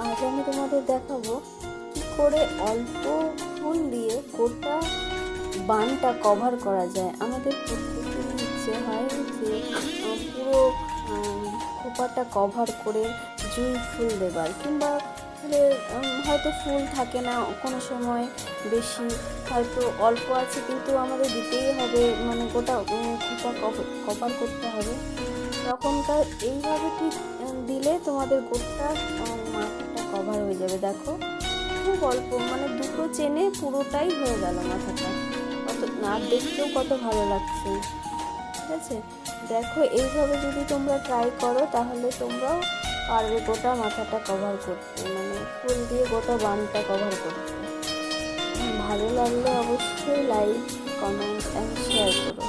আজ আমি তোমাদের দেখাবো কি করে অল্প ফুল দিয়ে গোটা বানটা কভার করা যায়। আমাদের প্রত্যেকেরই ইচ্ছে হয় যে পুরো খোপাটা কভার করে জুঁই ফুল দেবার, কিংবা ফুলের হয়তো ফুল থাকে না কোনো সময়, বেশি হয়তো অল্প আছে কিন্তু আমাদের দিতেই হবে, মানে গোটা খোপা কভার করতে হবে। তখনকার এইভাবে ঠিক দিলে তোমাদের গোটা মাথাটা কভার হয়ে যাবে। দেখো খুব অল্প, মানে দুটো চেনে পুরোটাই হয়ে গেল মাথাটা, কত না দেখতেও কত ভালো লাগছে। ঠিক আছে, দেখো এইভাবে যদি তোমরা ট্রাই করো তাহলে তোমরাও পারবে গোটা মাথাটা কভার করতে, মানে ফুল দিয়ে গোটা বানটা কভার করতে। ভালো লাগলে অবশ্যই লাইক, কমেন্ট অ্যান্ড শেয়ার করো।